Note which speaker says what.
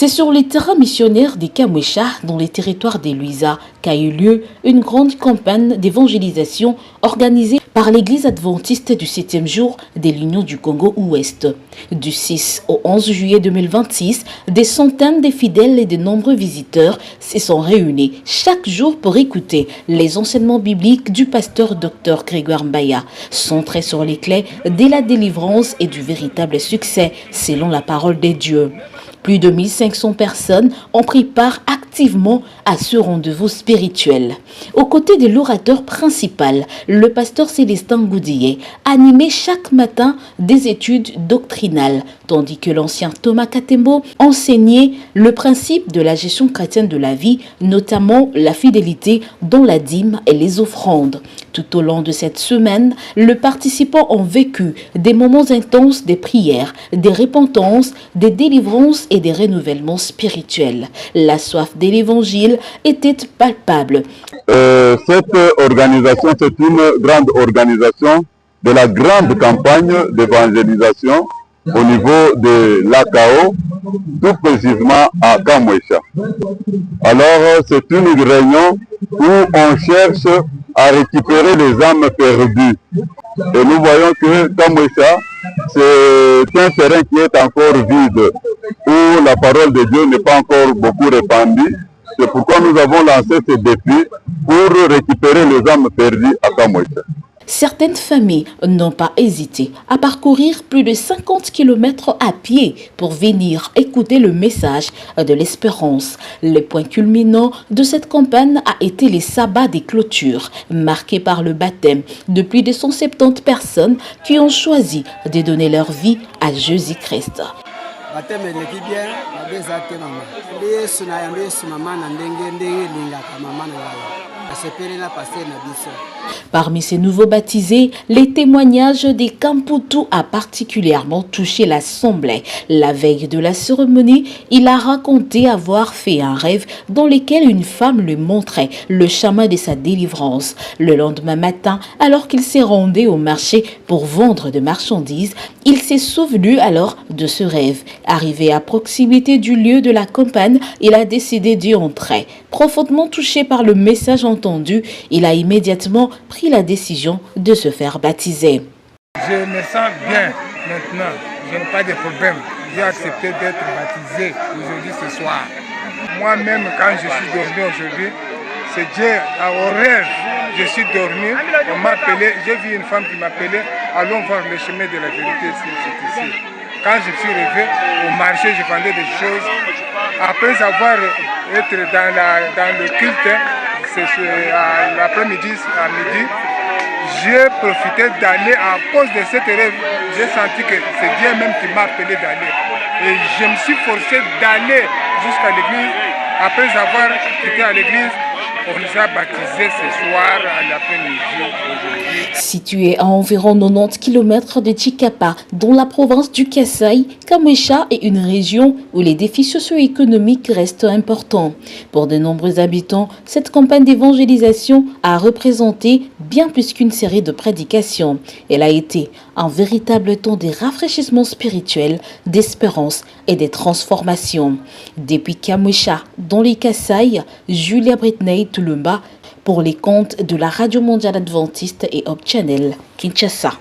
Speaker 1: C'est sur les terrains missionnaires des Kamwesha, dans les territoires des Luisa, qu'a eu lieu une grande campagne d'évangélisation organisée par l'Église adventiste du 7e jour de l'Union du Congo-Ouest. Du 6 au 11 juillet 2026, des centaines de fidèles et de nombreux visiteurs se sont réunis chaque jour pour écouter les enseignements bibliques du pasteur Dr Grégoire Mbaya, centrés sur les clés de la délivrance et du véritable succès selon la parole de Dieu. Plus de 1500 personnes ont pris part activement à ce rendez-vous spirituel. Aux côtés de l'orateur principal, le pasteur Célestin Goudier animait chaque matin des études doctrinales, tandis que l'ancien Thomas Katembo enseignait le principe de la gestion chrétienne de la vie, notamment la fidélité dans la dîme et les offrandes. Tout au long de cette semaine, les participants ont vécu des moments intenses de prières, des repentances, des délivrances et des renouvellements spirituels. La soif de l'évangile était palpable.
Speaker 2: Cette organisation, c'est une grande organisation de la grande campagne d'évangélisation au niveau de l'AKO, tout précisément à Kamwesha. Alors, c'est une réunion où on cherche à récupérer les âmes perdues. Et nous voyons que Kamwesha, c'est un terrain qui est encore vide, où la parole de Dieu n'est pas encore beaucoup répandue. C'est pourquoi nous avons lancé ce défi pour récupérer les âmes perdues à Kamwesha.
Speaker 1: Certaines familles n'ont pas hésité à parcourir plus de 50 km à pied pour venir écouter le message de l'espérance. Le point culminant de cette campagne a été les sabbats des clôtures, marqués par le baptême de plus de 170 personnes qui ont choisi de donner leur vie à Jésus-Christ. Parmi ces nouveaux baptisés, les témoignages des Kamputu a particulièrement touché l'assemblée. La veille de la cérémonie, il a raconté avoir fait un rêve dans lequel une femme lui montrait le chemin de sa délivrance. Le lendemain matin, alors qu'il s'est rendu au marché pour vendre des marchandises, il s'est souvenu alors de ce rêve. Arrivé à proximité du lieu de la campagne, il a décidé d'y entrer. Profondément touché par le message entendu, il a immédiatement pris la décision de se faire baptiser.
Speaker 3: Je me sens bien maintenant, je n'ai pas de problème. J'ai accepté d'être baptisé aujourd'hui, ce soir. Moi-même, quand je suis dormi aujourd'hui, c'est Dieu, au rêve, je suis dormi, on m'a appelé, j'ai vu une femme qui m'appelait, allons voir le chemin de la vérité, c'est ici. Quand je suis rêvé, au marché, je vendais des choses. Après avoir été dans le culte, l'après-midi, à midi, j'ai profité d'aller à cause de cette rêve. J'ai senti que c'est Dieu même qui m'a appelé d'aller. Et je me suis forcé d'aller jusqu'à l'église. Après avoir été à l'église, on nous a baptisés ce soir à l'après-midi aujourd'hui.
Speaker 1: Situé à environ 90 km de Chikapa, dans la province du Kasaï, Kamwesha est une région où les défis socio-économiques restent importants. Pour de nombreux habitants, cette campagne d'évangélisation a représenté bien plus qu'une série de prédications. Elle a été un véritable temps de rafraîchissement spirituel, d'espérance et de transformation. Depuis Kamwesha, dans les Kasaï, Julia Britney Tulumba pour les comptes de la Radio Mondiale Adventiste et Hope Channel, Kinshasa.